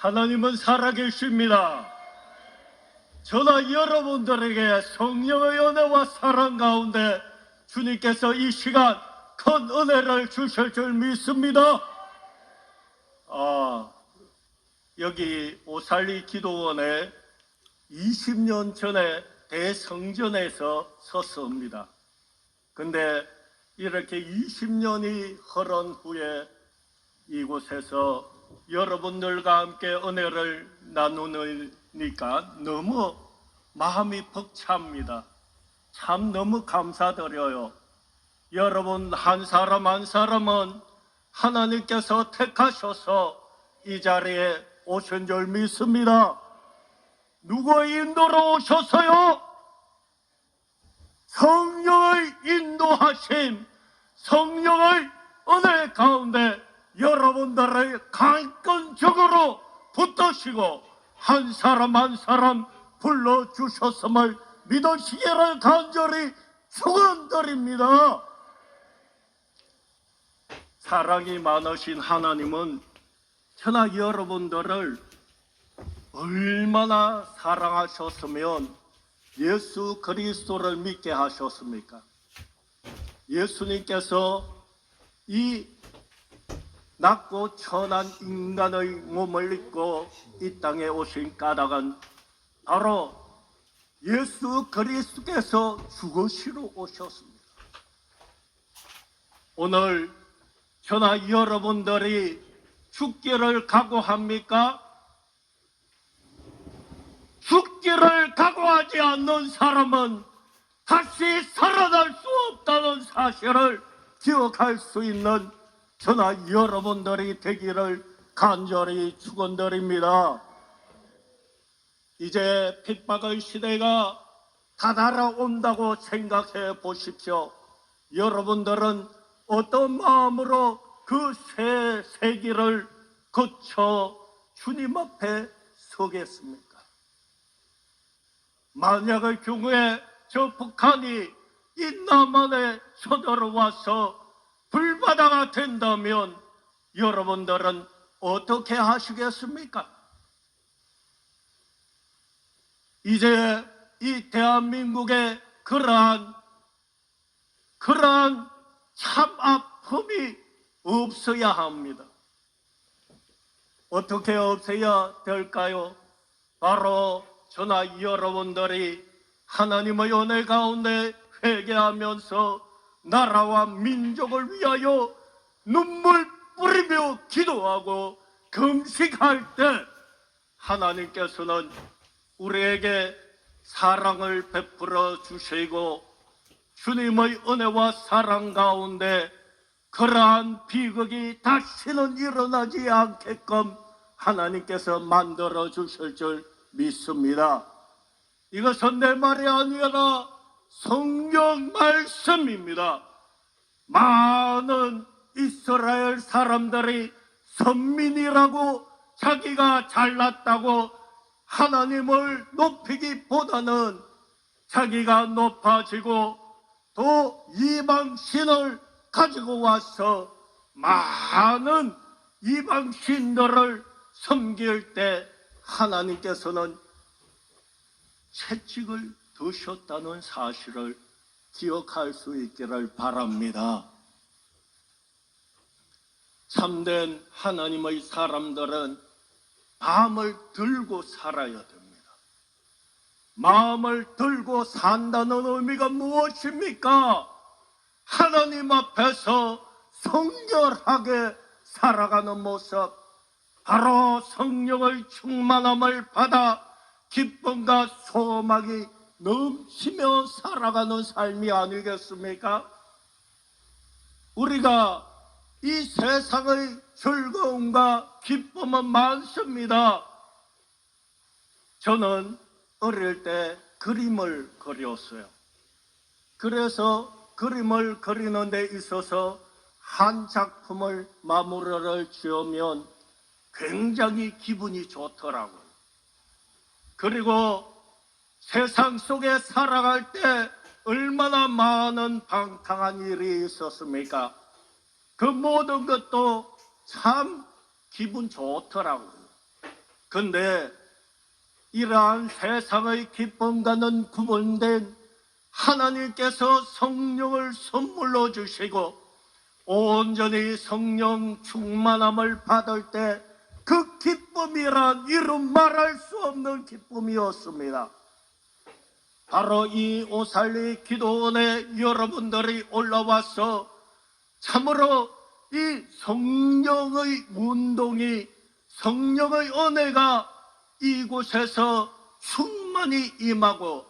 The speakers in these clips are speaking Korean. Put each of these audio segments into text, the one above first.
하나님은 살아계십니다. 저나 여러분들에게 성령의 은혜와 사랑 가운데 주님께서 이 시간 큰 은혜를 주실 줄 믿습니다. 여기 오살리 기도원에 20년 전에 대성전에서 섰습니다. 근데 이렇게 20년이 흐른 후에 이곳에서 여러분들과 함께 은혜를 나누니까 너무 마음이 벅찹니다. 참 너무 감사드려요. 여러분 한 사람 한 사람은 하나님께서 택하셔서 이 자리에 오신 줄 믿습니다. 누구의 인도로 오셨어요? 성령의 인도하심, 성령의 은혜 가운데 여러분들을 강건적으로 붙드시고 한 사람 한 사람 불러주셨음을 믿으시기를 간절히 축원드립니다. 사랑이 많으신 하나님은 저나 여러분들을 얼마나 사랑하셨으면 예수 그리스도를 믿게 하셨습니까? 예수님께서 이 낮고 천한 인간의 몸을 입고 이 땅에 오신 까닭은 바로 예수 그리스도께서 죽으시러 오셨습니다. 오늘 저나 여러분들이 죽기를 각오합니까? 죽기를 각오하지 않는 사람은 다시 살아날 수 없다는 사실을 기억할 수 있는 저나 여러분들이 되기를 간절히 축원드립니다. 이제 핍박의 시대가 다다라온다고 생각해 보십시오. 여러분들은 어떤 마음으로 그 새 세기를 거쳐 주님 앞에 서겠습니까? 만약의 경우에 저 북한이 이 남한에 쳐들어와서 불바다가 된다면 여러분들은 어떻게 하시겠습니까? 이제 이 대한민국에 그러한 참 아픔이 없어야 합니다. 어떻게 없어야 될까요? 바로 저나 여러분들이 하나님의 은혜 가운데 회개하면서 나라와 민족을 위하여 눈물 뿌리며 기도하고 금식할 때 하나님께서는 우리에게 사랑을 베풀어 주시고 주님의 은혜와 사랑 가운데 그러한 비극이 다시는 일어나지 않게끔 하나님께서 만들어 주실 줄 믿습니다. 이것은 내 말이 아니라 성경 말씀입니다. 많은 이스라엘 사람들이 선민이라고 자기가 잘났다고 하나님을 높이기보다는 자기가 높아지고 또 이방신을 가지고 와서 많은 이방신들을 섬길 때 하나님께서는 채찍을 드셨다는 사실을 기억할 수 있기를 바랍니다. 참된 하나님의 사람들은 마음을 들고 살아야 됩니다. 마음을 들고 산다는 의미가 무엇입니까? 하나님 앞에서 성결하게 살아가는 모습, 바로 성령의 충만함을 받아 기쁨과 소망이 넘치며 살아가는 삶이 아니겠습니까? 우리가 이 세상의 즐거움과 기쁨은 많습니다. 저는 어릴 때 그림을 그렸어요. 그래서 그림을 그리는 데 있어서 한 작품을 마무리를 지으면 굉장히 기분이 좋더라고요. 그리고 세상 속에 살아갈 때 얼마나 많은 방탕한 일이 있었습니까? 그 모든 것도 참 기분 좋더라고요. 근데 이러한 세상의 기쁨과는 구분된 하나님께서 성령을 선물로 주시고 온전히 성령 충만함을 받을 때 그 기쁨이란 이루 말할 수 없는 기쁨이었습니다. 바로 이 오살리 기도원에 여러분들이 올라와서 참으로 이 성령의 운동이, 성령의 은혜가 이곳에서 충만히 임하고,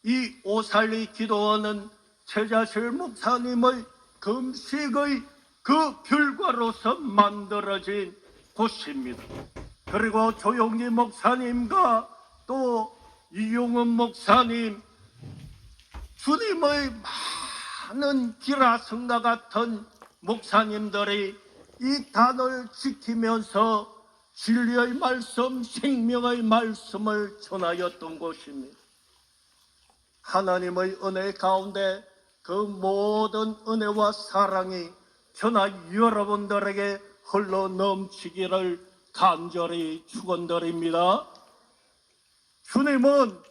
이 오살리 기도원은 최자실 목사님의 금식의 그 결과로서 만들어진 곳입니다. 그리고 조용기 목사님과 또 이용훈 목사님, 주님의 많은 기라성과 같은 목사님들이 이 단을 지키면서 진리의 말씀, 생명의 말씀을 전하였던 곳입니다. 하나님의 은혜 가운데 그 모든 은혜와 사랑이 저나 여러분들에게 흘러 넘치기를 간절히 축원드립니다. 주님은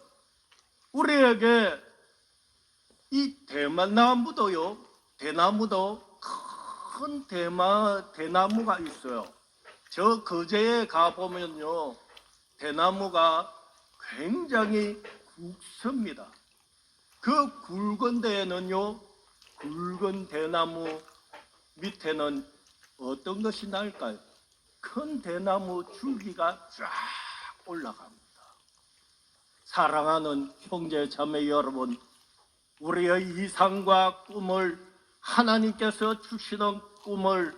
우리에게 이 대나무도요, 대나무도 큰 대나무가 있어요. 저 거제에 가보면요, 대나무가 굉장히 굵습니다. 그 굵은 데에는요, 굵은 대나무 밑에는 어떤 것이 날까요? 큰 대나무 줄기가 쫙 올라갑니다. 사랑하는 형제 자매 여러분, 우리의 이상과 꿈을, 하나님께서 주시는 꿈을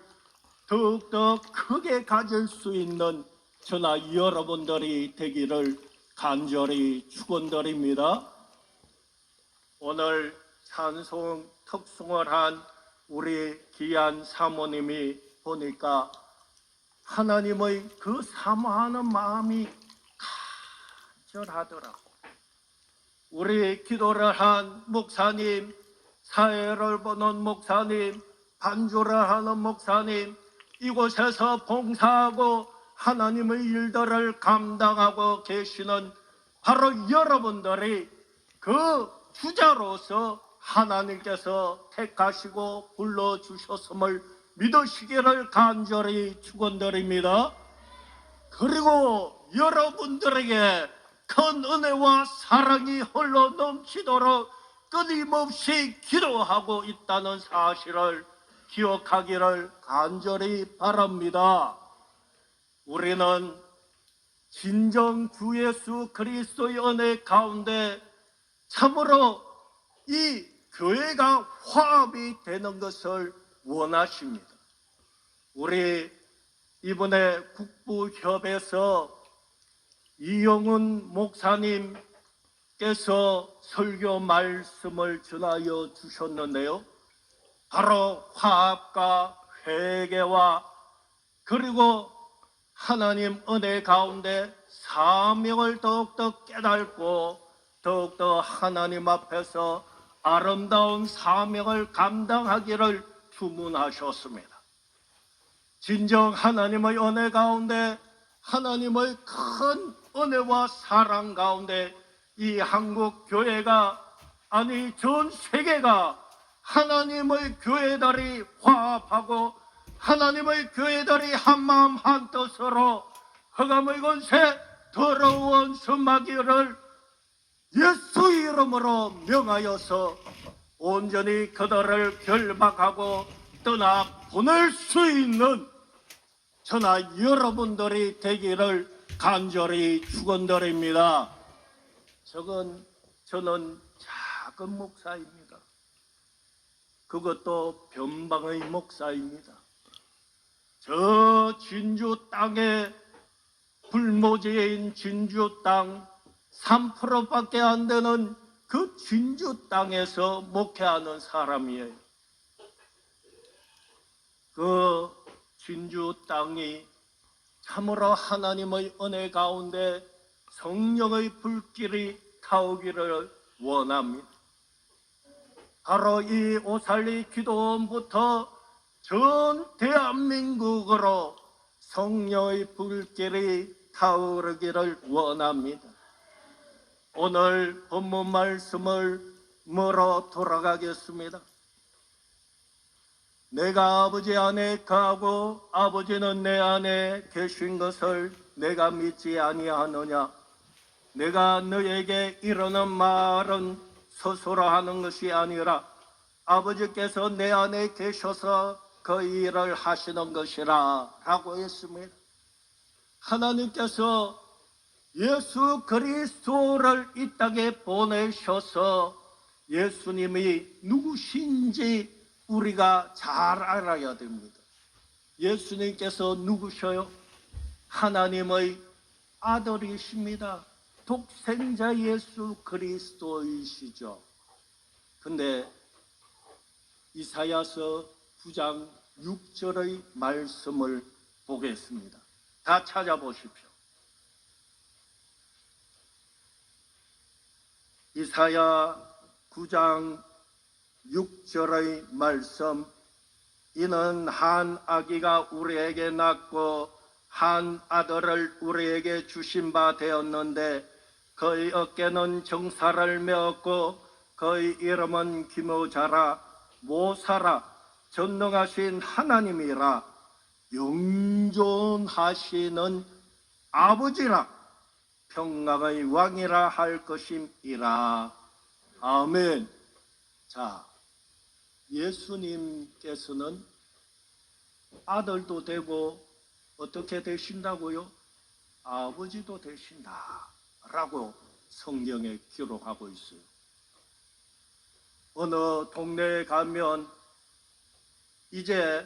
더욱더 크게 가질 수 있는 저나 여러분들이 되기를 간절히 축원드립니다. 오늘 찬송 특송을 한 우리 귀한 사모님이 보니까 하나님의 그 사모하는 마음이 간절하더라고. 우리 기도를 한 목사님, 사회를 보는 목사님, 반주를 하는 목사님, 이곳에서 봉사하고 하나님의 일들을 감당하고 계시는 바로 여러분들이 그 주자로서 하나님께서 택하시고 불러주셨음을 믿으시기를 간절히 축원드립니다. 그리고 여러분들에게 큰 은혜와 사랑이 흘러 넘치도록 끊임없이 기도하고 있다는 사실을 기억하기를 간절히 바랍니다. 우리는 진정 주 예수 그리스도의 은혜 가운데 참으로 이 교회가 화합이 되는 것을 원하십니다. 우리 이번에 국부협에서 이용훈 목사님께서 설교 말씀을 전하여 주셨는데요. 바로 화합과 회개와 그리고 하나님 은혜 가운데 사명을 더욱더 깨닫고 더욱더 하나님 앞에서 아름다운 사명을 감당하기를 주문하셨습니다. 진정 하나님의 은혜 가운데, 하나님의 큰 은혜와 사랑 가운데 이 한국 교회가, 아니 전 세계가 하나님의 교회들이 화합하고 하나님의 교회들이 한마음 한뜻으로 흑암의 권세 더러운 수마귀를 예수 이름으로 명하여서 온전히 그들을 결박하고 떠나 보낼 수 있는 저나 여러분들이 되기를 간절히 축원드립니다. 저는 작은 목사입니다. 그것도 변방의 목사입니다. 저 진주 땅에, 불모지인 진주 땅 3%밖에 안 되는 그 진주 땅에서 목회하는 사람이에요. 그 진주 땅이 참으로 하나님의 은혜 가운데 성령의 불길이 타오기를 원합니다. 바로 이 오살리 기도원부터 전 대한민국으로 성령의 불길이 타오르기를 원합니다. 오늘 본문 말씀을 물어 돌아가겠습니다. 내가 아버지 안에 가고 아버지는 내 안에 계신 것을 내가 믿지 아니하느냐? 내가 너에게 이르는 말은 스스로 하는 것이 아니라 아버지께서 내 안에 계셔서 그 일을 하시는 것이라 라고 했습니다. 하나님께서 예수 그리스도를 이 땅에 보내셔서 예수님이 누구신지 우리가 잘 알아야 됩니다. 예수님께서 누구셔요? 하나님의 아들이십니다. 독생자 예수 그리스도이시죠. 근데 이사야서 9장 6절의 말씀을 보겠습니다. 다 찾아보십시오. 이사야 9장 6절의 말씀. 이는 한 아기가 우리에게 낳고 한 아들을 우리에게 주신 바 되었는데 그의 어깨는 정사를 메었고 그의 이름은 기묘자라 모사라 전능하신 하나님이라 영존하시는 아버지라 평강의 왕이라 할 것임이라. 아멘. 자, 예수님께서는 아들도 되고 어떻게 되신다고요? 아버지도 되신다 라고 성경에 기록하고 있어요. 어느 동네에 가면 이제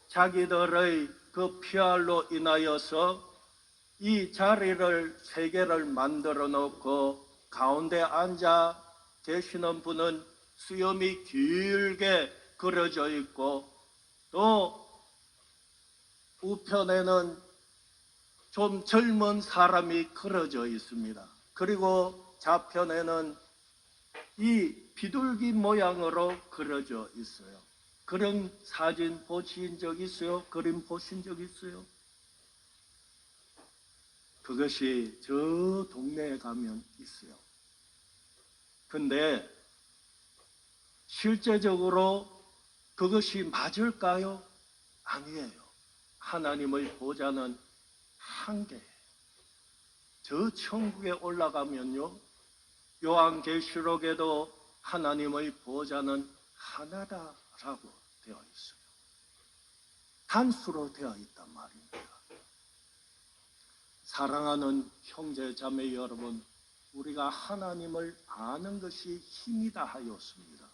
자기들의 그 피할로 인하여서 이 자리를 3개를 만들어 놓고 가운데 앉아 계시는 분은 수염이 길게 그려져 있고 또 우편에는 좀 젊은 사람이 그려져 있습니다. 그리고 좌편에는 이 비둘기 모양으로 그려져 있어요. 그런 사진 보신 적 있어요? 그림 보신 적 있어요? 그것이 저 동네에 가면 있어요. 근데 실제적으로 그것이 맞을까요? 아니에요. 하나님의 보좌는 한계예요. 저 천국에 올라가면요, 요한계시록에도 하나님의 보좌는 하나다라고 되어 있어요. 단수로 되어 있단 말입니다. 사랑하는 형제 자매 여러분, 우리가 하나님을 아는 것이 힘이다 하였습니다.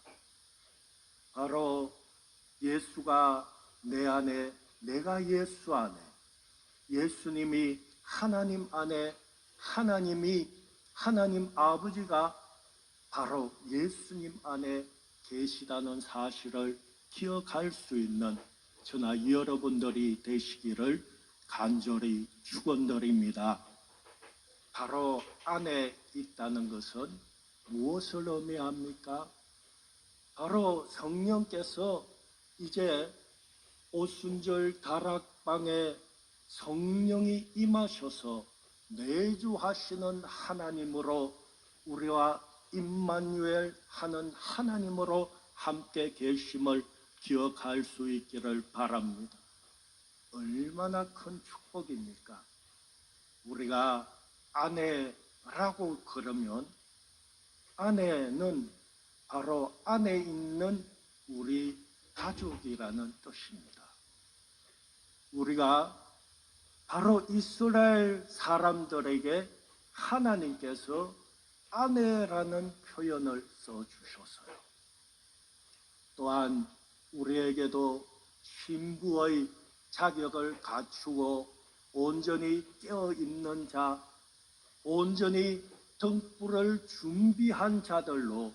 바로 예수가 내 안에, 내가 예수 안에, 예수님이 하나님 안에, 하나님이 하나님 아버지가 바로 예수님 안에 계시다는 사실을 기억할 수 있는 저나 여러분들이 되시기를 간절히 축원드립니다. 바로 안에 있다는 것은 무엇을 의미합니까? 바로 성령께서 이제 오순절 다락방에 성령이 임하셔서 내주하시는 하나님으로 우리와 임마누엘 하는 하나님으로 함께 계심을 기억할 수 있기를 바랍니다. 얼마나 큰 축복입니까? 우리가 아내라고 그러면 아내는 바로 안에 있는 우리 가족이라는 뜻입니다. 우리가 바로 이스라엘 사람들에게 하나님께서 아내라는 표현을 써주셨어요. 또한 우리에게도 신부의 자격을 갖추고 온전히 깨어있는 자, 온전히 등불을 준비한 자들로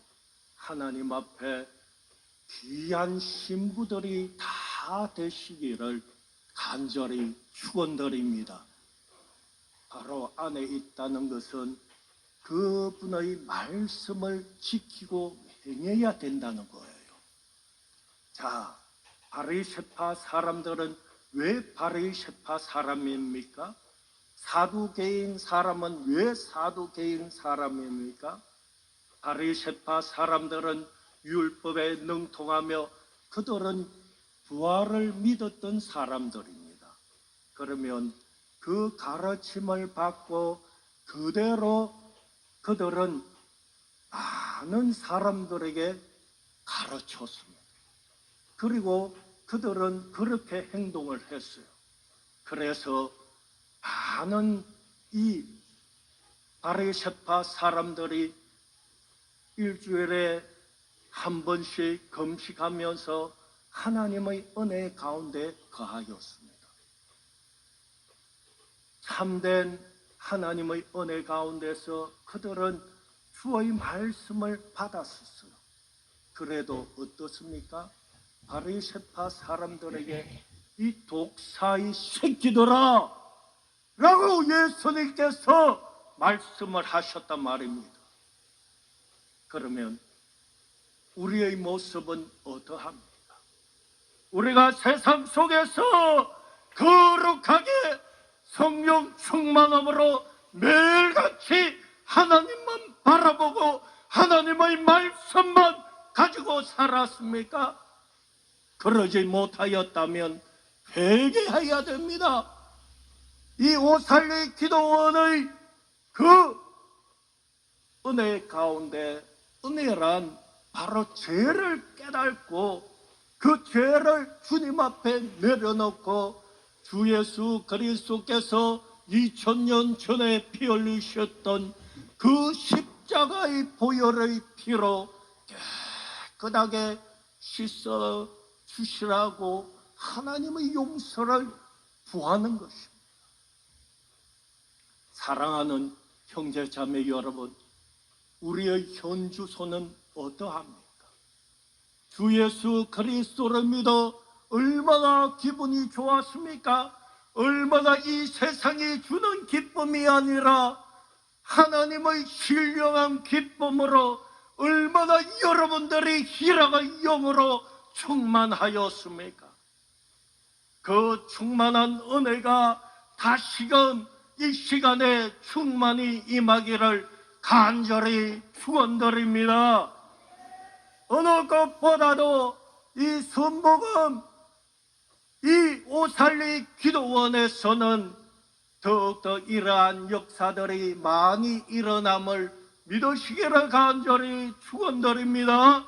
하나님 앞에 귀한 신부들이 다 되시기를 간절히 축원드립니다. 바로 안에 있다는 것은 그분의 말씀을 지키고 행해야 된다는 거예요. 자, 바리새파 사람들은 왜 바리새파 사람입니까? 사두개인 사람은 왜 사두개인 사람입니까? 바리새파 사람들은 율법에 능통하며 그들은 부활을 믿었던 사람들입니다. 그러면 그 가르침을 받고 그대로 그들은 많은 사람들에게 가르쳤습니다. 그리고 그들은 그렇게 행동을 했어요. 그래서 많은 이 바리새파 사람들이 일주일에 한 번씩 금식하면서 하나님의 은혜 가운데 거하였습니다. 참된 하나님의 은혜 가운데서 그들은 주의 말씀을 받았었어요. 그래도 어떻습니까? 바리새파 사람들에게 이 독사의 새끼들아 라고 예수님께서 말씀을 하셨단 말입니다. 그러면 우리의 모습은 어떠합니까? 우리가 세상 속에서 거룩하게 성령 충만함으로 매일같이 하나님만 바라보고 하나님의 말씀만 가지고 살았습니까? 그러지 못하였다면 회개해야 됩니다. 이 오살리 기도원의 그 은혜 가운데 은혜란 바로 죄를 깨닫고 그 죄를 주님 앞에 내려놓고 주 예수 그리스도께서 2000년 전에 피 흘리셨던 그 십자가의 보혈의 피로 깨끗하게 씻어 주시라고 하나님의 용서를 구하는 것입니다. 사랑하는 형제 자매 여러분, 우리의 현 주소는 어떠합니까? 주 예수 그리스도를 믿어 얼마나 기분이 좋았습니까? 얼마나 이 세상이 주는 기쁨이 아니라 하나님의 신령한 기쁨으로 얼마나 여러분들이 희락의 영으로 충만하였습니까? 그 충만한 은혜가 다시금 이 시간에 충만히 임하기를 간절히 축원드립니다. 어느 것보다도 이 순복음, 이 오살리 기도원에서는 더욱더 이러한 역사들이 많이 일어남을 믿으시기를 간절히 축원드립니다.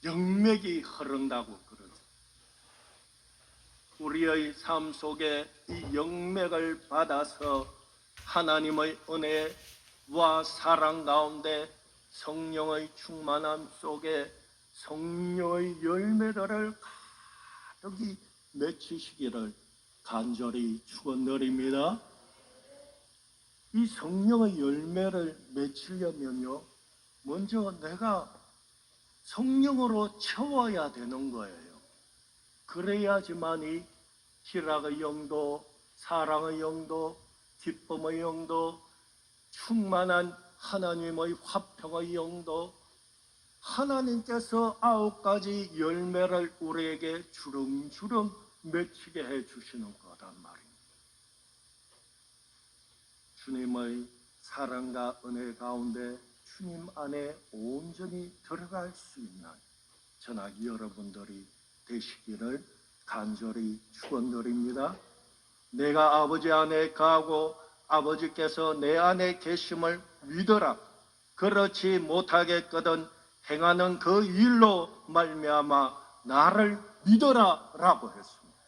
영맥이 흐른다고 그러죠. 우리의 삶 속에 이 영맥을 받아서 하나님의 은혜와 사랑 가운데 성령의 충만함 속에 성령의 열매들을 가득히 맺히시기를 간절히 축원드립니다. 이 성령의 열매를 맺히려면요, 먼저 내가 성령으로 채워야 되는 거예요. 그래야지만이 희락의 영도, 사랑의 영도, 기쁨의 영도, 충만한 하나님의 화평의 영도, 하나님께서 9가지 열매를 우리에게 주렁주렁 맺히게 해주시는 거란 말입니다. 주님의 사랑과 은혜 가운데 주님 안에 온전히 들어갈 수 있는 저나 여러분들이 되시기를 간절히 축원드립니다. 내가 아버지 안에 가고 아버지께서 내 안에 계심을 믿어라. 그렇지 못하겠거든 행하는 그 일로 말미암아 나를 믿어라 라고 했습니다.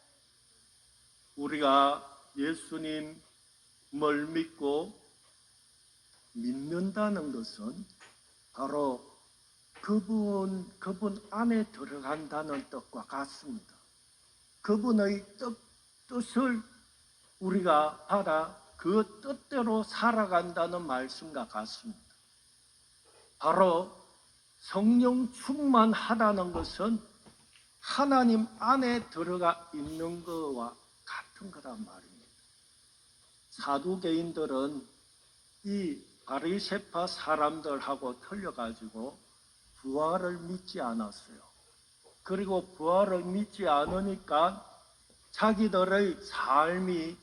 우리가 예수님을 믿고 믿는다는 것은 바로 그분 안에 들어간다는 뜻과 같습니다. 그분의 뜻을 우리가 받아 그 뜻대로 살아간다는 말씀과 같습니다. 바로 성령 충만하다는 것은 하나님 안에 들어가 있는 것과 같은 거란 말입니다. 사두개인들은 이 바리새파 사람들하고 틀려가지고 부활을 믿지 않았어요. 그리고 부활을 믿지 않으니까 자기들의 삶이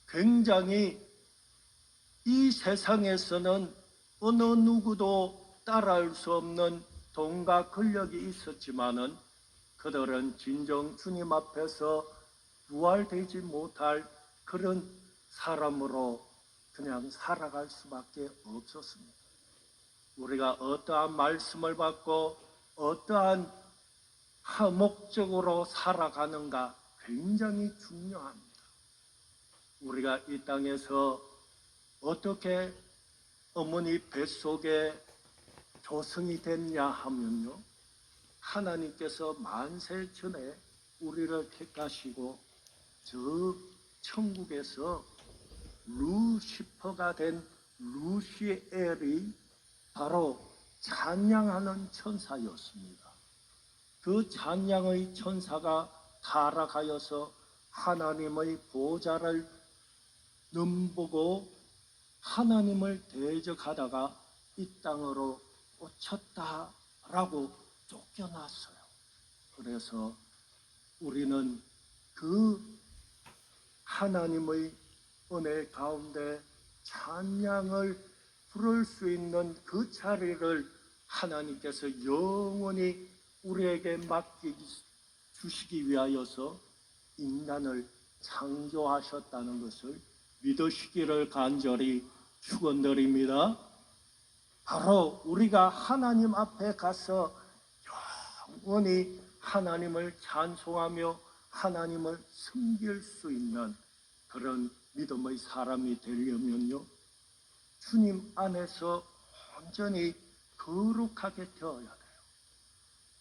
굉장히 이 세상에서는 어느 누구도 따라할 수 없는 돈과 권력이 있었지만은 그들은 진정 주님 앞에서 부활되지 못할 그런 사람으로 그냥 살아갈 수밖에 없었습니다. 우리가 어떠한 말씀을 받고 어떠한 목적으로 살아가는가 굉장히 중요합니다. 우리가 이 땅에서 어떻게 어머니 뱃속에 조성이 됐냐 하면요, 하나님께서 만세 전에 우리를 택하시고 저 천국에서 루시퍼가 된 루시엘이 바로 찬양하는 천사였습니다. 그 찬양의 천사가 타락하여서 하나님의 보좌를 넘보고 하나님을 대적하다가 이 땅으로 꽂혔다라고 쫓겨났어요. 그래서 우리는 그 하나님의 은혜 가운데 찬양을 부를 수 있는 그 자리를 하나님께서 영원히 우리에게 주시기 위하여서 인간을 창조하셨다는 것을 믿으시기를 간절히 축원드립니다. 바로 우리가 하나님 앞에 가서 영원히 하나님을 찬송하며 하나님을 섬길 수 있는 그런 믿음의 사람이 되려면요, 주님 안에서 온전히 거룩하게 되어야 돼요.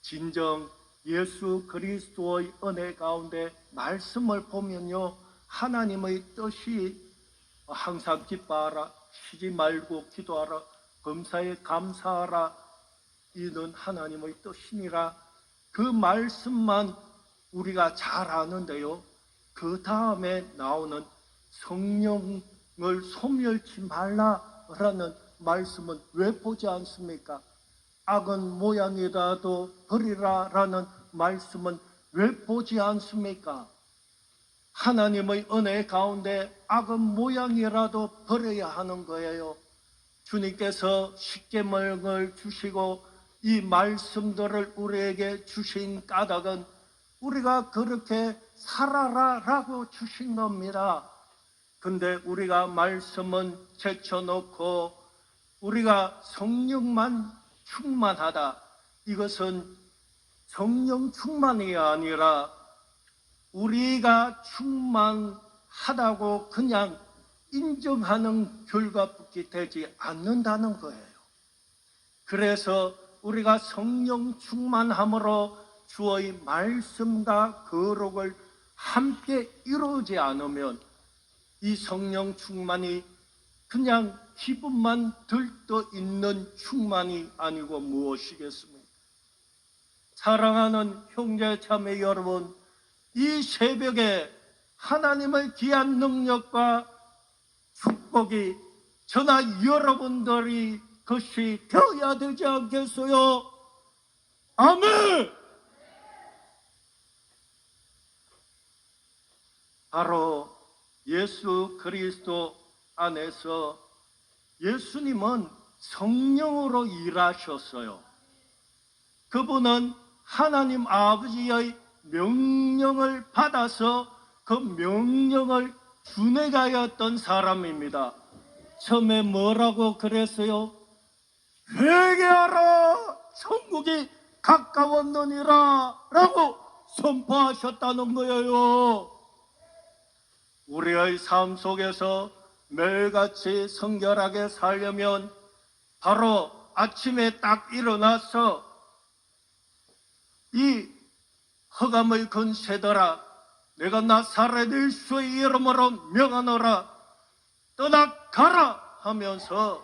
진정 예수 그리스도의 은혜 가운데 말씀을 보면요, 하나님의 뜻이 항상 기뻐하라, 쉬지 말고 기도하라, 범사에 감사하라, 이는 하나님의 뜻이니라. 그 말씀만 우리가 잘 아는데요, 그 다음에 나오는 성령을 소멸치 말라라는 말씀은 왜 보지 않습니까? 악은 모양이라도 버리라라는 말씀은 왜 보지 않습니까? 하나님의 은혜 가운데 악은 모양이라도 버려야 하는 거예요. 주님께서 십계명을 주시고 이 말씀들을 우리에게 주신 까닭은 우리가 그렇게 살아라라고 주신 겁니다. 근데 우리가 말씀은 제쳐놓고 우리가 성령만 충만하다, 이것은 성령 충만이 아니라 우리가 충만하다고 그냥 인정하는 결과밖에 되지 않는다는 거예요. 그래서 우리가 성령 충만함으로 주의 말씀과 거룩을 함께 이루지 않으면 이 성령 충만이 그냥 기분만 들떠 있는 충만이 아니고 무엇이겠습니까? 사랑하는 형제 자매 여러분, 이 새벽에 하나님의 귀한 능력과 축복이 저나 여러분들이 것이 되어야 되지 않겠어요? 아멘! 바로 예수 그리스도 안에서 예수님은 성령으로 일하셨어요. 그분은 하나님 아버지의 명령을 받아서 그 명령을 준행하였던 사람입니다. 처음에 뭐라고 그랬어요? 회개하라, 천국이 가까웠느니라 라고 선포하셨다는 거예요. 우리의 삶 속에서 매일같이 성결하게 살려면 바로 아침에 딱 일어나서 이 흑암의 근세들아, 내가 나사렛 예수의 이름으로 명하노라, 떠나가라 하면서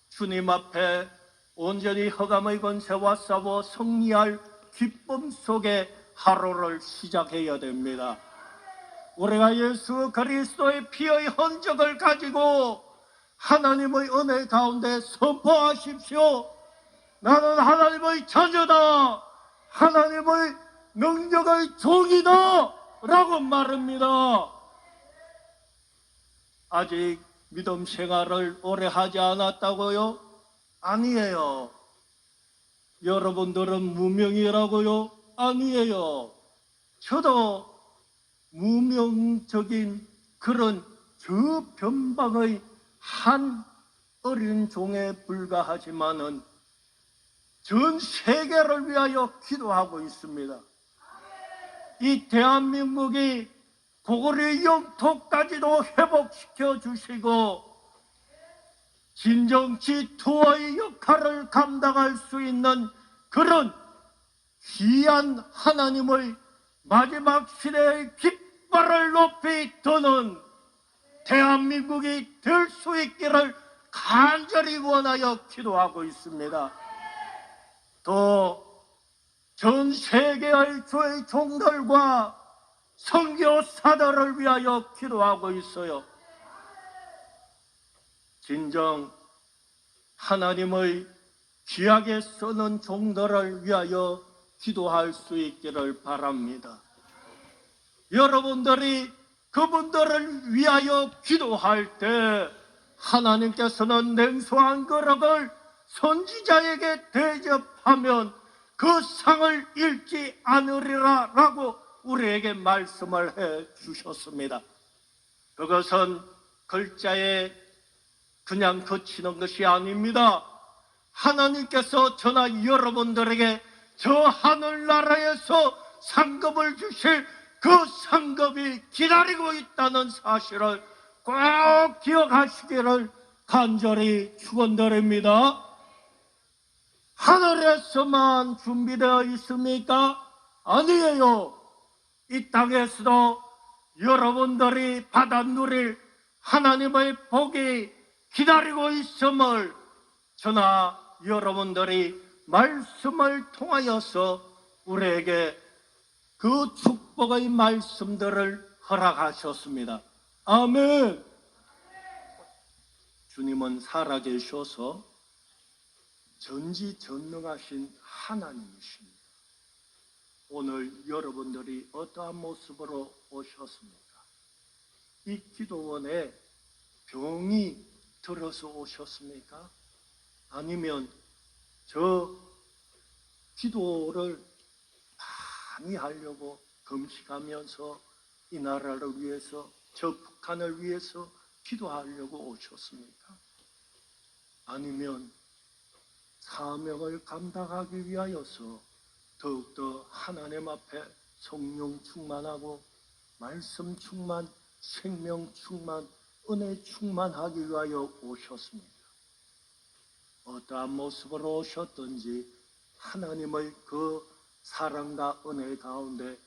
주님 앞에 온전히 흑암의 권세와 싸워 승리할 기쁨 속에 하루를 시작해야 됩니다. 우리가 예수 그리스도의 피의 흔적을 가지고 하나님의 은혜 가운데 선포하십시오. 나는 하나님의 자녀다, 하나님의 능력의 종이다 라고 말합니다. 아직 믿음 생활을 오래 하지 않았다고요? 아니에요. 여러분들은 무명이라고요? 아니에요. 저도 무명적인 그런 저변방의 한 어린 종에 불과하지만은 전 세계를 위하여 기도하고 있습니다. 이 대한민국이 고구려 영토까지도 회복시켜 주시고 진정치 투어의 역할을 감당할 수 있는 그런 귀한 하나님의 마지막 시대의 깃발을 높이 드는 대한민국이 될 수 있기를 간절히 원하여 기도하고 있습니다. 또 전 세계의 교회 종들과 선교사들을 위하여 기도하고 있어요. 진정 하나님의 귀하게 쓰는 종들을 위하여 기도할 수 있기를 바랍니다. 여러분들이 그분들을 위하여 기도할 때 하나님께서는 냉소한 그릇을 선지자에게 대접하면 그 상을 잃지 않으리라 라고 우리에게 말씀을 해 주셨습니다. 그것은 글자에 그냥 그치는 것이 아닙니다. 하나님께서 저나 여러분들에게 저 하늘나라에서 상급을 주실 그 상급이 기다리고 있다는 사실을 꼭 기억하시기를 간절히 축원드립니다. 하늘에서만 준비되어 있습니까? 아니에요. 이 땅에서도 여러분들이 받아 누릴 하나님의 복이 기다리고 있음을 저나 여러분들이 말씀을 통하여서 우리에게 그 축복의 말씀들을 허락하셨습니다. 아멘. 주님은 살아계셔서 전지전능하신 하나님이십니다. 오늘 여러분들이 어떠한 모습으로 오셨습니까? 이 기도원에 병이 들어서 오셨습니까? 아니면 저 기도를 많이 하려고 금식하면서 이 나라를 위해서 저 북한을 위해서 기도하려고 오셨습니까? 아니면 사명을 감당하기 위하여서 더욱더 하나님 앞에 성령 충만하고 말씀 충만, 생명 충만, 은혜 충만하기 위하여 오셨습니다. 어떠한 모습으로 오셨든지 하나님의 그 사랑과 은혜 가운데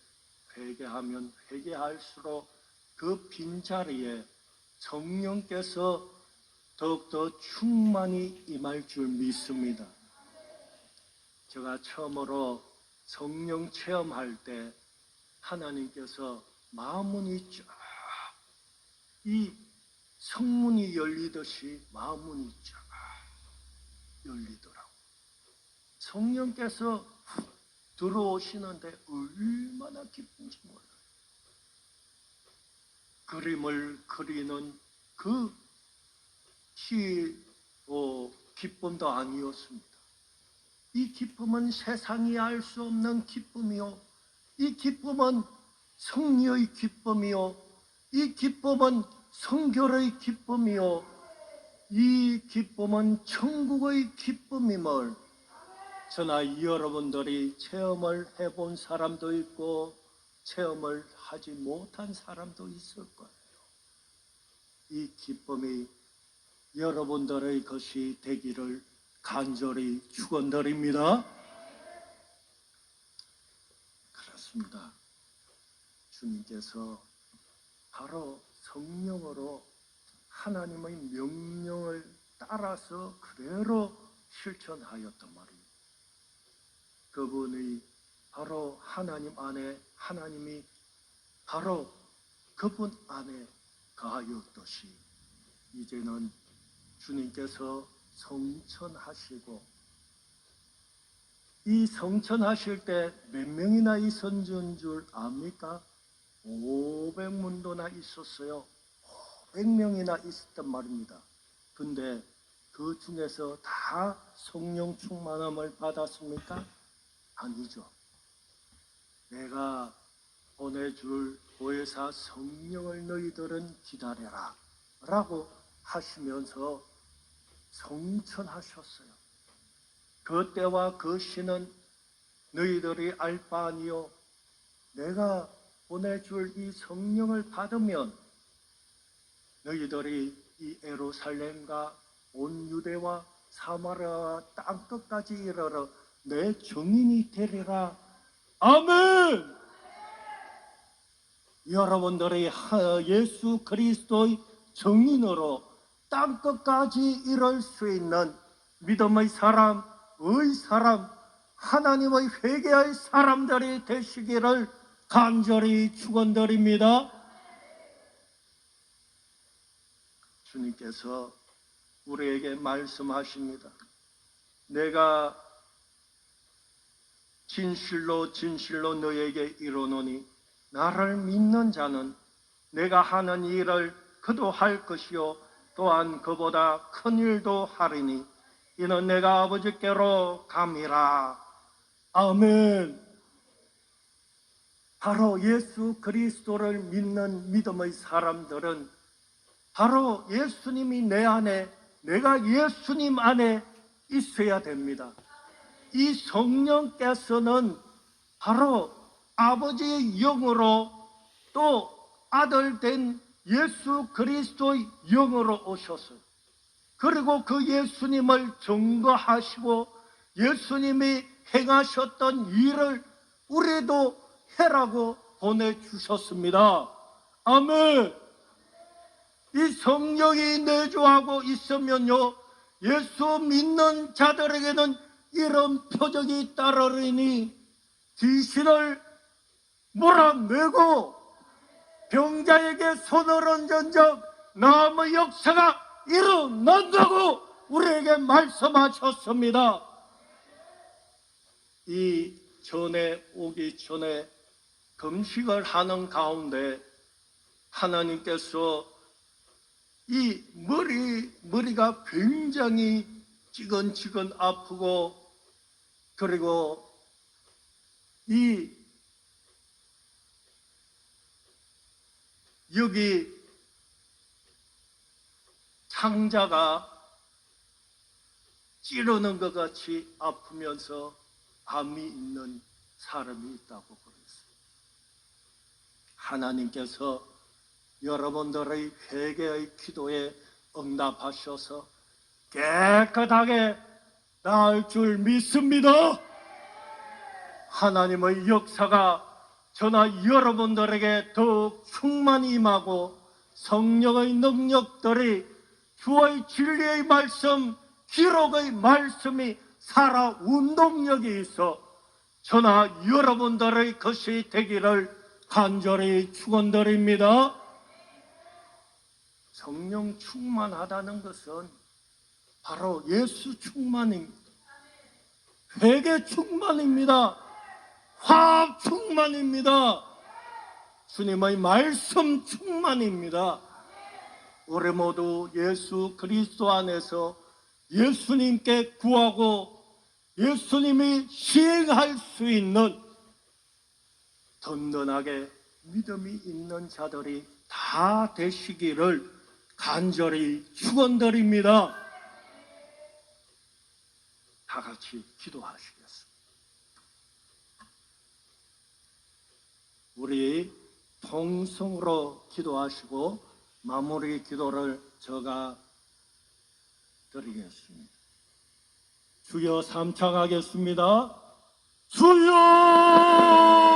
회개하면 회개할수록 그 빈자리에 성령께서 더욱더 충만히 임할 줄 믿습니다. 제가 처음으로 성령 체험할 때 하나님께서 마문이 쫙 이 성문이 열리듯이 마문이 쫙 열리더라고요. 성령께서 들어오시는데 얼마나 기쁜지 몰라요. 그림을 그리는 그 기쁨도 아니었습니다. 이 기쁨은 세상이 알 수 없는 기쁨이요. 이 기쁨은 승리의 기쁨이요. 이 기쁨은 성결의 기쁨이요. 이 기쁨은 천국의 기쁨임을 저나 여러분들이 체험을 해본 사람도 있고 체험을 하지 못한 사람도 있을 거예요. 이 기쁨이 여러분들의 것이 되기를 간절히 축원드립니다. 그렇습니다. 주님께서 바로 성령으로 하나님의 명령을 따라서 그대로 실천하였단 말입니다. 그분이 바로 하나님 안에, 하나님이 바로 그분 안에 거하였듯이 이제는 주님께서 성천하시고, 이 성천하실 때 몇 명이나 있었는 줄 압니까? 500문도나 있었어요. 500명이나 있었단 말입니다. 근데 그 중에서 다 성령 충만함을 받았습니까? 아니죠. 내가 보내줄 보혜사 성령을 너희들은 기다려라 라고 하시면서 성천하셨어요. 그 때와 그 시는 너희들이 알 바 아니요, 내가 보내줄 이 성령을 받으면 너희들이 이 예루살렘과 온 유대와 사마리아 땅끝까지 이르러 내 증인이 되리라. 아멘. 여러분들이 예수 그리스도의 증인으로 땅끝까지 이룰 수 있는 믿음의 사람, 의 사람, 하나님의 회개의 사람들이 되시기를 간절히 축원드립니다. 주님께서 우리에게 말씀하십니다. 내가 진실로 진실로 너에게 이르노니 나를 믿는 자는 내가 하는 일을 그도 할 것이요 또한 그보다 큰 일도 하리니 이는 내가 아버지께로 감이라. 아멘. 바로 예수 그리스도를 믿는 믿음의 사람들은 바로 예수님이 내 안에, 내가 예수님 안에 있어야 됩니다. 이 성령께서는 바로 아버지의 영으로 또 아들 된 예수 그리스도의 영으로 오셨어요. 그리고 그 예수님을 증거하시고 예수님이 행하셨던 일을 우리도 해라고 보내주셨습니다. 아멘. 이 성령이 내주하고 있으면요, 예수 믿는 자들에게는 이런 표적이 따르리니 귀신을 몰아내고 병자에게 손을 얹은 적 나음의 역사가 일어난다고 우리에게 말씀하셨습니다. 이 전에 오기 전에 금식을 하는 가운데 하나님께서 이 머리가 굉장히 찌근찌근 아프고 그리고 이 여기 창자가 찌르는 것 같이 아프면서 암이 있는 사람이 있다고 그랬어요. 하나님께서 여러분들의 회개의 기도에 응답하셔서 깨끗하게 나을 줄 믿습니다. 하나님의 역사가 저나 여러분들에게 더욱 충만히 임하고 성령의 능력들이 주의 진리의 말씀, 기록의 말씀이 살아 운동력이 있어 저나 여러분들의 것이 되기를 간절히 축원드립니다. 성령 충만하다는 것은 바로 예수 충만입니다. 회개 충만입니다. 화합 충만입니다. 주님의 말씀 충만입니다. 우리 모두 예수 그리스도 안에서 예수님께 구하고 예수님이 시행할 수 있는 든든하게 믿음이 있는 자들이 다 되시기를 간절히 축원드립니다. 다 같이 기도하시겠습니다. 우리 통성으로 기도하시고 마무리 기도를 제가 드리겠습니다. 주여 삼창하겠습니다. 주여!